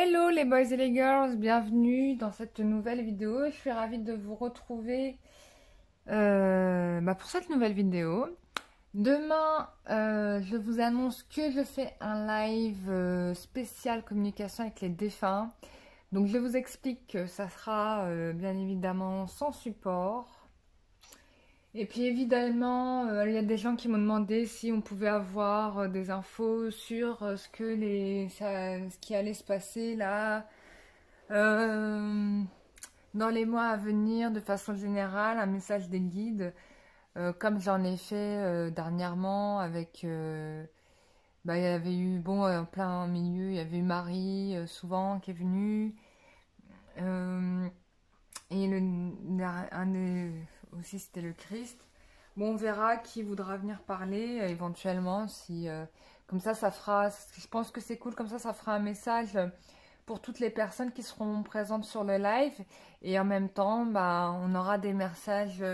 Hello les boys et les girls, bienvenue dans cette nouvelle vidéo. Je suis ravie de vous retrouver pour cette nouvelle vidéo. Demain, je vous annonce que je fais un live spécial communication avec les défunts. Donc je vous explique que ça sera bien évidemment sans support. Et puis évidemment, il y a des gens qui m'ont demandé si on pouvait avoir des infos sur ce qui allait se passer là dans les mois à venir de façon générale, un message des guides, comme j'en ai fait dernièrement avec... il y avait eu, bon, en plein milieu, il y avait eu Marie, souvent, qui est venue. Euh, et aussi, c'était le Christ. Bon, on verra qui voudra venir parler, éventuellement, si... comme ça fera... Je pense que c'est cool, comme ça fera un message pour toutes les personnes qui seront présentes sur le live. Et en même temps, on aura des messages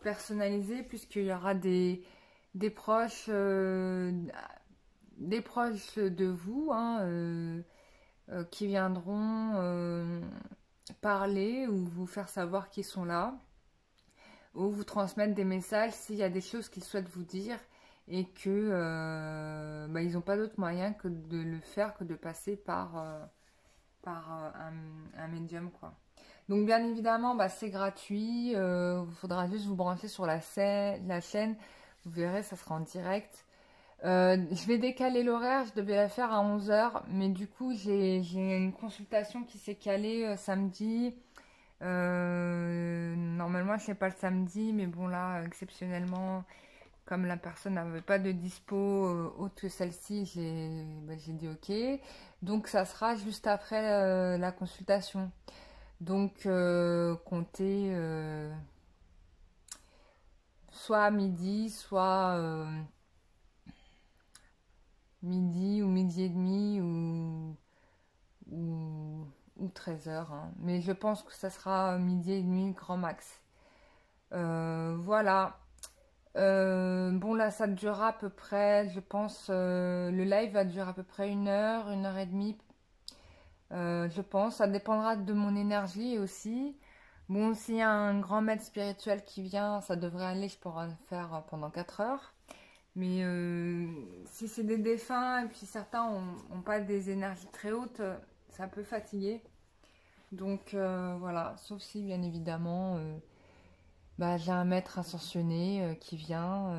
personnalisés, puisqu'il y aura des proches de vous, hein, qui viendront parler ou vous faire savoir qu'ils sont là, ou vous transmettre des messages s'il y a des choses qu'ils souhaitent vous dire et que ils n'ont pas d'autre moyen que de le faire que de passer par un médium, quoi. Donc bien évidemment, c'est gratuit. Il faudra juste vous brancher sur la chaîne. Vous verrez, ça sera en direct. Je vais décaler l'horaire, je devais la faire à 11 h, mais du coup j'ai une consultation qui s'est calée samedi. Normalement je ne sais pas le samedi, mais bon là, exceptionnellement, comme la personne n'avait pas de dispo autre que celle-ci, j'ai dit ok. Donc ça sera juste après la consultation. Donc comptez soit à midi, soit... midi ou midi et demi ou 13 h, hein. Mais je pense que ça sera midi et demi grand max. Voilà. Bon là ça durera à peu près, je pense, le live va durer à peu près 1 heure et demie. Je pense, ça dépendra de mon énergie aussi. Bon, s'il y a un grand maître spirituel qui vient, ça devrait aller, je pourrais le faire pendant 4 heures. Mais si c'est des défunts et puis certains ont pas des énergies très hautes, ça peut fatiguer. Donc voilà, sauf si bien évidemment j'ai un maître ascensionné qui vient.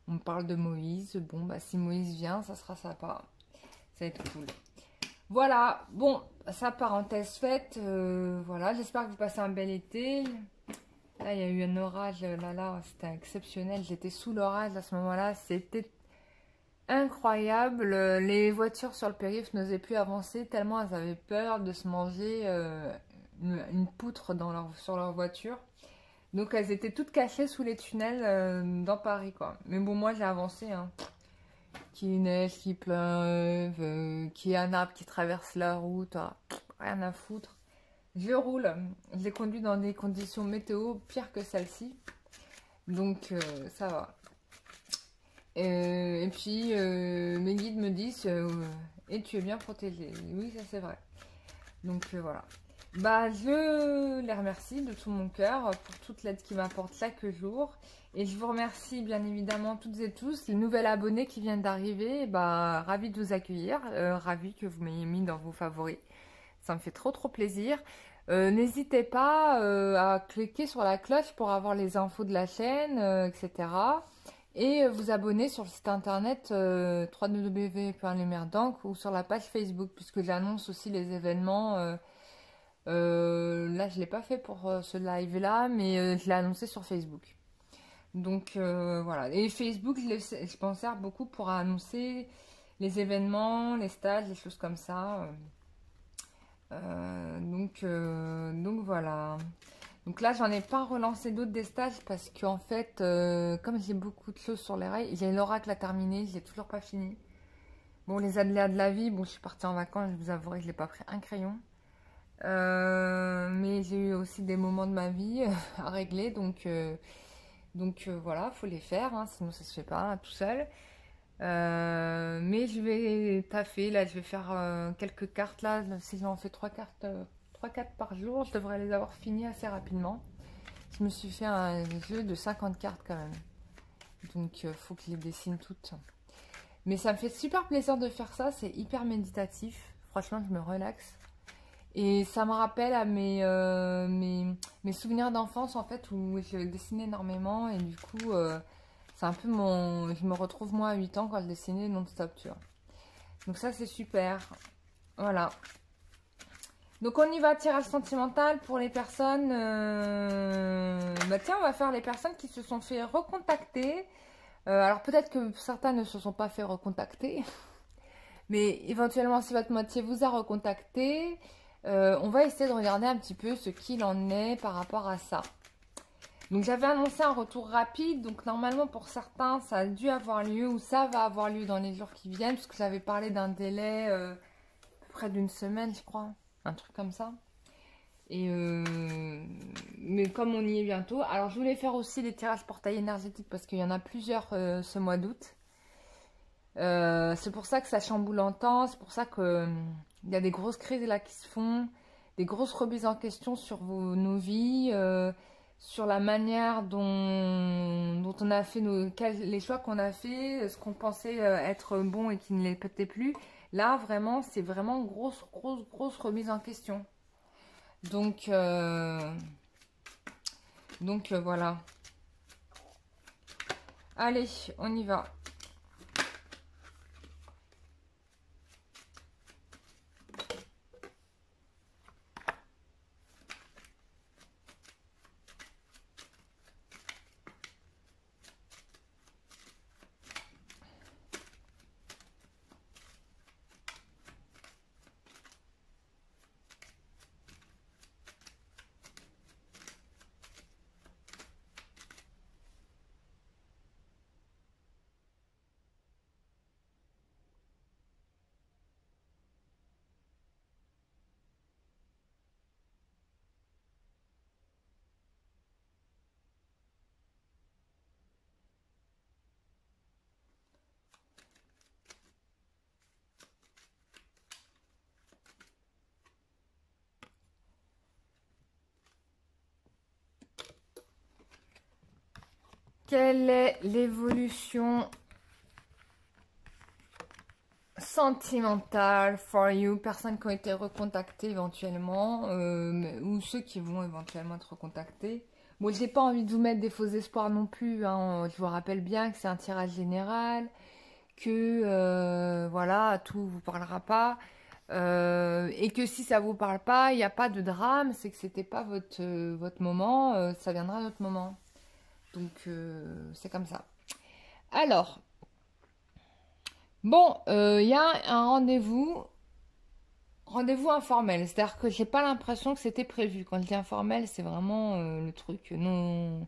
On me parle de Moïse. Bon, si Moïse vient, ça sera sympa. Ça va être cool. Voilà, bon, ça parenthèse faite. Voilà, j'espère que vous passez un bel été. Là, il y a eu un orage, là, c'était exceptionnel. J'étais sous l'orage à ce moment-là, c'était incroyable. Les voitures sur le périph' n'osaient plus avancer tellement elles avaient peur de se manger une poutre sur leur voiture. Donc elles étaient toutes cachées sous les tunnels dans Paris, quoi. Mais bon, moi j'ai avancé, hein. Qu'il neige, qu'il pleuve, qu'il y ait un arbre qui traverse la route, rien à foutre. Je roule. J'ai conduit dans des conditions météo pires que celle-ci. Donc, ça va. Et puis, mes guides me disent et tu es bien protégé. Oui, ça c'est vrai. Donc, voilà. Je les remercie de tout mon cœur pour toute l'aide qu'ils m'apportent chaque jour. Et je vous remercie bien évidemment toutes et tous, les nouvelles abonnés qui viennent d'arriver. Ravi de vous accueillir. Ravi que vous m'ayez mis dans vos favoris. Ça me fait trop plaisir. N'hésitez pas à cliquer sur la cloche pour avoir les infos de la chaîne, etc. Et vous abonner sur le site internet www.lumièredancre ou sur la page Facebook, puisque j'annonce aussi les événements. Là, je ne l'ai pas fait pour ce live-là, mais je l'ai annoncé sur Facebook. Donc voilà. Et Facebook, je m'en sers beaucoup pour annoncer les événements, les stages, les choses comme ça. Donc voilà. Donc là, j'en ai pas relancé d'autres des stages parce qu'en fait, comme j'ai beaucoup de choses sur les rails, j'ai l'oracle à terminer, j'ai toujours pas fini. Bon, les aléas de la vie, bon, je suis partie en vacances, je vous avouerai que je n'ai pas pris un crayon. Mais j'ai eu aussi des moments de ma vie à régler, donc voilà, faut les faire, hein, sinon ça se fait pas tout seul. Mais je vais taffer, là, je vais faire quelques cartes, là, si j'en fais 3 cartes, 3-4 par jour, je devrais les avoir finies assez rapidement. Je me suis fait un jeu de 50 cartes quand même, donc il faut que je les dessine toutes. Mais ça me fait super plaisir de faire ça, c'est hyper méditatif, franchement je me relaxe. Et ça me rappelle à mes souvenirs d'enfance en fait, où je dessinais énormément et du coup... c'est un peu mon... Je me retrouve moi à 8 ans quand je dessinais non-stop, tu vois. Donc ça, c'est super. Voilà. Donc on y va, tirage sentimental pour les personnes... Bah tiens, on va faire les personnes qui se sont fait recontacter. Alors peut-être que certains ne se sont pas fait recontacter. Mais éventuellement, si votre moitié vous a recontacté, on va essayer de regarder un petit peu ce qu'il en est par rapport à ça. Donc j'avais annoncé un retour rapide, donc normalement pour certains ça a dû avoir lieu ou ça va avoir lieu dans les jours qui viennent, parce que j'avais parlé d'un délai près d'une semaine je crois, un truc comme ça. Et mais comme on y est bientôt, alors je voulais faire aussi les tirages portail énergétiques parce qu'il y en a plusieurs ce mois d'août. C'est pour ça que ça chamboule en temps, c'est pour ça que il y a des grosses crises là qui se font, des grosses remises en question sur nos vies, sur la manière dont on a fait les choix qu'on a fait, ce qu'on pensait être bon et qui ne l'était plus. Là, vraiment, c'est vraiment grosse remise en question. Donc, voilà. Allez, on y va. Quelle est l'évolution sentimentale for you? Personnes qui ont été recontactées éventuellement, ou ceux qui vont éventuellement être recontactés. Bon, j'ai pas envie de vous mettre des faux espoirs non plus, hein. Je vous rappelle bien que c'est un tirage général, que voilà, tout vous parlera pas. Et que si ça vous parle pas, il n'y a pas de drame, c'est que c'était pas votre moment, ça viendra à notre moment. Donc c'est comme ça. Alors, bon, il y a un rendez-vous informel. C'est-à-dire que j'ai pas l'impression que c'était prévu. Quand je dis informel, c'est vraiment le truc non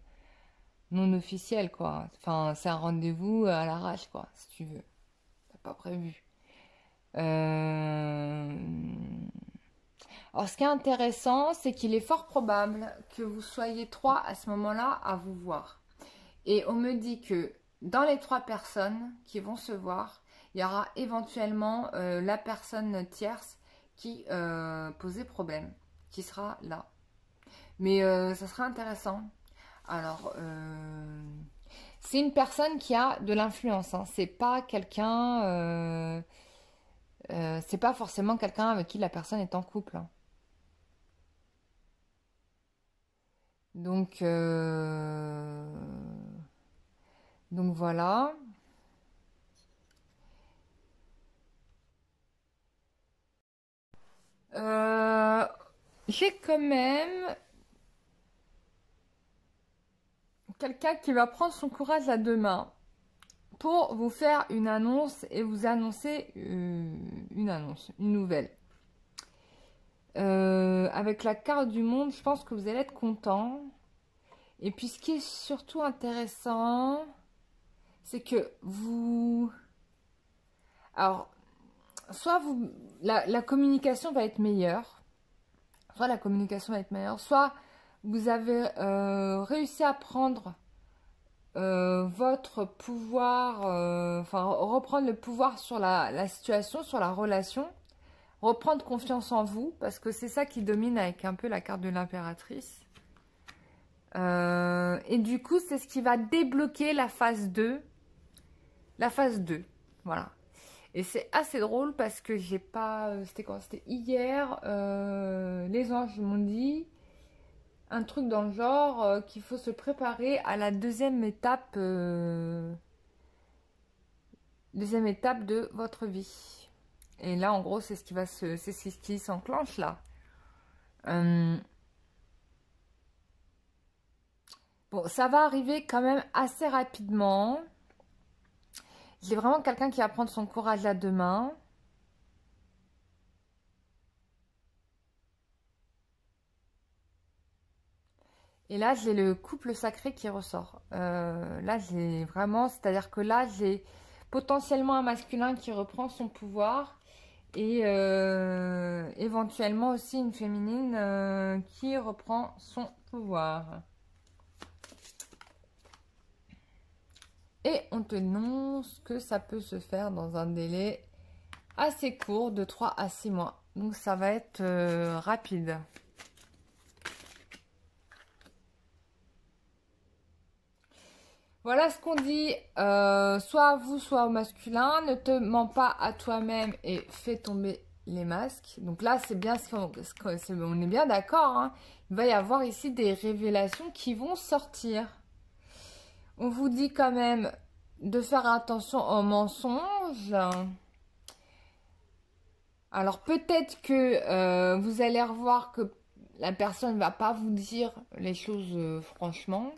officiel, quoi. Enfin, c'est un rendez-vous à l'arrache, quoi, si tu veux. C'est pas prévu. Euh, Alors, ce qui est intéressant, c'est qu'il est fort probable que vous soyez 3 à ce moment-là à vous voir. Et on me dit que dans les 3 personnes qui vont se voir, il y aura éventuellement la personne tierce qui posait problème, qui sera là. Mais ça sera intéressant. Alors, c'est une personne qui a de l'influence, hein. C'est pas quelqu'un... c'est pas forcément quelqu'un avec qui la personne est en couple, hein. Donc, donc voilà. Euh, j'ai quand même quelqu'un qui va prendre son courage à deux mains pour vous faire une annonce et vous annoncer une annonce, une nouvelle. Avec la carte du monde, je pense que vous allez être content. Et puis ce qui est surtout intéressant, c'est que vous... Alors, soit la communication va être meilleure, soit vous avez réussi à prendre votre pouvoir, enfin reprendre le pouvoir sur la situation, sur la relation, reprendre confiance en vous, parce que c'est ça qui domine avec un peu la carte de l'impératrice. Et du coup, c'est ce qui va débloquer la phase 2. La phase 2, voilà. Et c'est assez drôle parce que j'ai pas... C'était quand? C'était hier. Les anges m'ont dit un truc dans le genre qu'il faut se préparer à la deuxième étape de votre vie. Et là, en gros, c'est ce qui va c'est ce qui s'enclenche là. Bon, ça va arriver quand même assez rapidement. J'ai vraiment quelqu'un qui va prendre son courage à deux mains. Et là, j'ai le couple sacré qui ressort. Là, j'ai vraiment... C'est-à-dire que là, j'ai potentiellement un masculin qui reprend son pouvoir. Et éventuellement aussi une féminine qui reprend son pouvoir. Et on te annonce que ça peut se faire dans un délai assez court, de 3 à 6 mois. Donc ça va être rapide. Voilà ce qu'on dit, soit à vous, soit au masculin. Ne te mens pas à toi-même et fais tomber les masques. Donc là, c'est bien on est bien d'accord. Hein. Il va y avoir ici des révélations qui vont sortir. On vous dit quand même de faire attention aux mensonges. Alors peut-être que vous allez revoir que la personne ne va pas vous dire les choses franchement.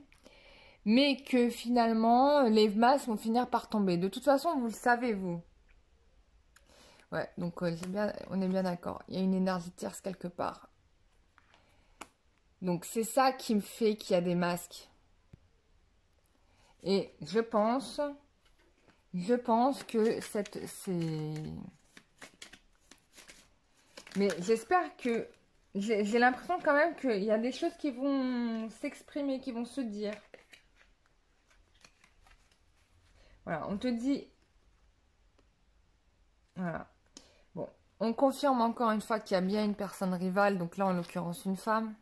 Mais que finalement, les masques vont finir par tomber. De toute façon, vous le savez, vous. Ouais, donc on est bien d'accord. Il y a une énergie tierce quelque part. Donc c'est ça qui me fait qu'il y a des masques. Et je pense que c'est... Mais j'espère que... J'ai l'impression quand même qu'il y a des choses qui vont s'exprimer, qui vont se dire. Voilà, on te dit... Voilà. Bon, on confirme encore une fois qu'il y a bien une personne rivale, donc là en l'occurrence une femme.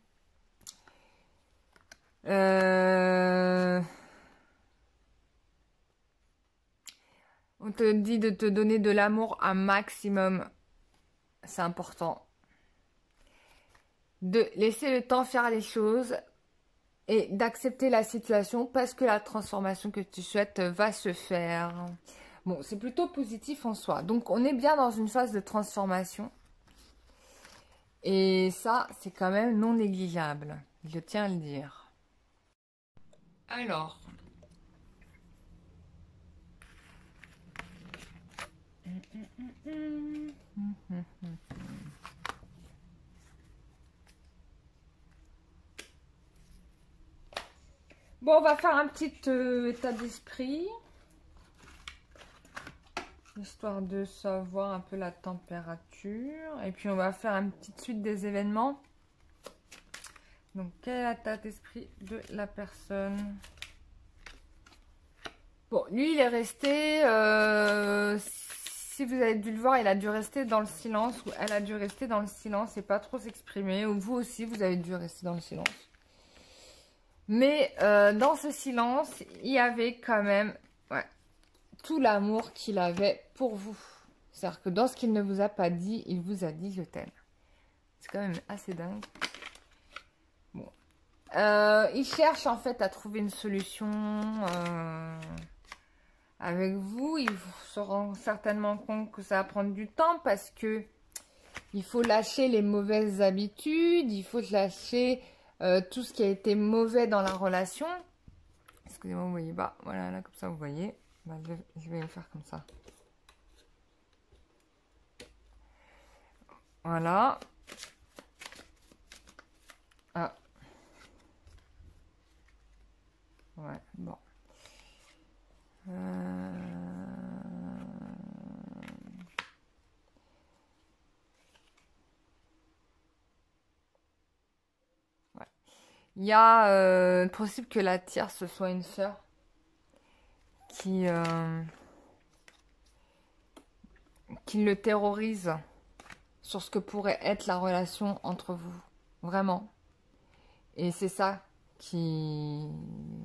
On te dit de te donner de l'amour un maximum, c'est important. De laisser le temps faire les choses et d'accepter la situation parce que la transformation que tu souhaites va se faire. Bon, c'est plutôt positif en soi. Donc, on est bien dans une phase de transformation. Et ça, c'est quand même non négligeable. Je tiens à le dire. Alors. Bon, on va faire un petit état d'esprit. Histoire de savoir un peu la température. Et puis, on va faire une petite suite des événements. Donc, quel est l'état d'esprit de la personne? Bon, lui, il est resté... si vous avez dû le voir, il a dû rester dans le silence. Ou elle a dû rester dans le silence et pas trop s'exprimer. Ou vous aussi, vous avez dû rester dans le silence. Mais dans ce silence, il y avait quand même tout l'amour qu'il avait pour vous. C'est-à-dire que dans ce qu'il ne vous a pas dit, il vous a dit « je t'aime ». C'est quand même assez dingue. Bon. Il cherche en fait à trouver une solution avec vous. Il se rend certainement compte que ça va prendre du temps parce que il faut lâcher les mauvaises habitudes. Il faut lâcher tout ce qui a été mauvais dans la relation. Excusez-moi, vous voyez pas. Voilà, là, comme ça, vous voyez. Bah, je vais le faire comme ça. Voilà. Ah. Ouais, bon. Ouais. Il y a possible que la tierce soit une sœur. qui le terrorise sur ce que pourrait être la relation entre vous. Vraiment. Et c'est ça qui...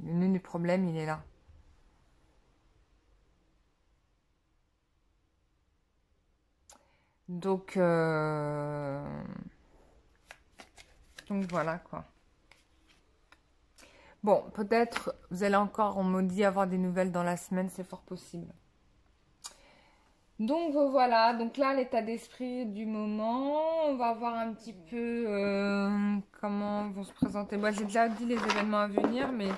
Le nœud du problème, il est là. Donc voilà quoi. Bon, peut-être vous allez encore, on me dit, avoir des nouvelles dans la semaine, c'est fort possible. Donc voilà, donc là l'état d'esprit du moment, on va voir un petit peu comment vont se présenter. Moi j'ai déjà dit les événements à venir, mais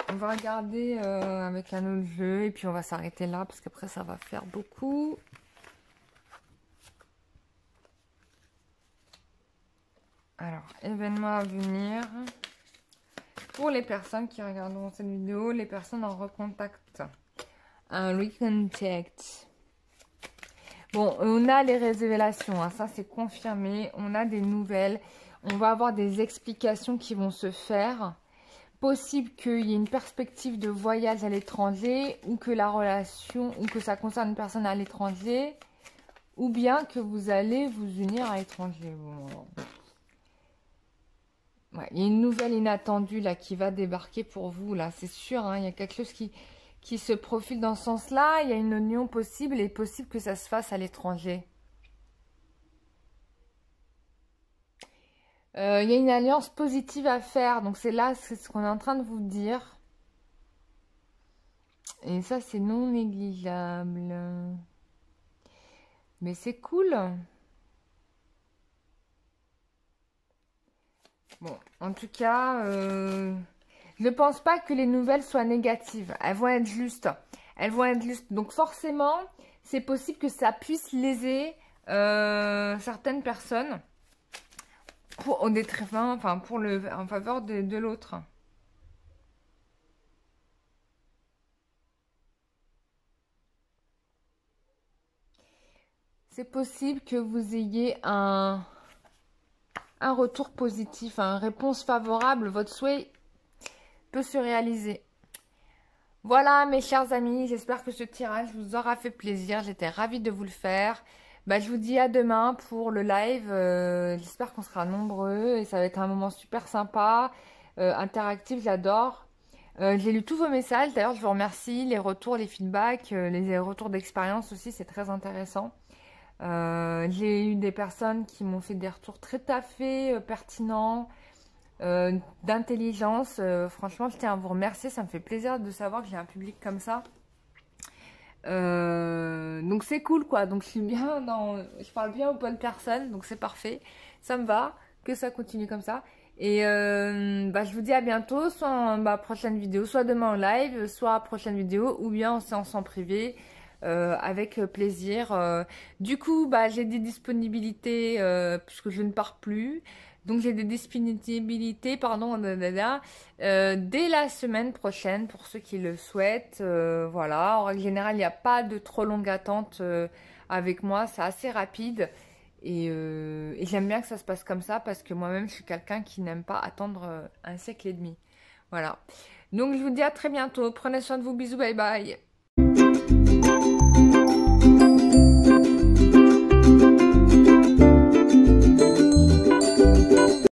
on va regarder avec un autre jeu et puis on va s'arrêter là parce qu'après ça va faire beaucoup. Alors, événements à venir pour les personnes qui regarderont cette vidéo, les personnes en recontact. Un recontact. Bon, on a les révélations, hein, ça c'est confirmé. On a des nouvelles. On va avoir des explications qui vont se faire. Possible qu'il y ait une perspective de voyage à l'étranger ou que la relation, ou que ça concerne une personne à l'étranger, ou bien que vous allez vous unir à l'étranger. Bon. Ouais, il y a une nouvelle inattendue là qui va débarquer pour vous, là, c'est sûr, hein, il y a quelque chose qui se profile dans ce sens-là. Il y a une union possible et possible que ça se fasse à l'étranger. Il y a une alliance positive à faire, donc c'est là, c'est ce qu'on est en train de vous dire. Et ça, c'est non négligeable. Mais c'est cool. Bon, en tout cas, je ne pense pas que les nouvelles soient négatives. Elles vont être justes. Elles vont être justes. Donc forcément, c'est possible que ça puisse léser certaines personnes au détriment, enfin en faveur de l'autre. C'est possible que vous ayez un retour positif, une réponse favorable. Votre souhait peut se réaliser. Voilà mes chers amis, j'espère que ce tirage vous aura fait plaisir. J'étais ravie de vous le faire. Bah, je vous dis à demain pour le live. J'espère qu'on sera nombreux et ça va être un moment super sympa, interactif, j'adore. J'ai lu tous vos messages, d'ailleurs je vous remercie, les retours, les feedbacks, les retours d'expérience aussi, c'est très intéressant. J'ai eu des personnes qui m'ont fait des retours très taffés, pertinents, d'intelligence. Franchement, je tiens à vous remercier, ça me fait plaisir de savoir que j'ai un public comme ça. Donc c'est cool quoi, donc je suis bien je parle bien aux bonnes personnes, donc c'est parfait, ça me va, que ça continue comme ça. Et je vous dis à bientôt, soit en prochaine vidéo, soit demain en live, soit prochaine vidéo, ou bien en séance en privé, avec plaisir. Du coup, j'ai des disponibilités, puisque je ne pars plus. Donc j'ai des disponibilités, pardon, dès la semaine prochaine pour ceux qui le souhaitent. Voilà, en règle générale, il n'y a pas de trop longue attente avec moi, c'est assez rapide. Et j'aime bien que ça se passe comme ça parce que moi-même, je suis quelqu'un qui n'aime pas attendre un siècle et demi. Voilà. Donc je vous dis à très bientôt. Prenez soin de vous. Bisous, bye bye.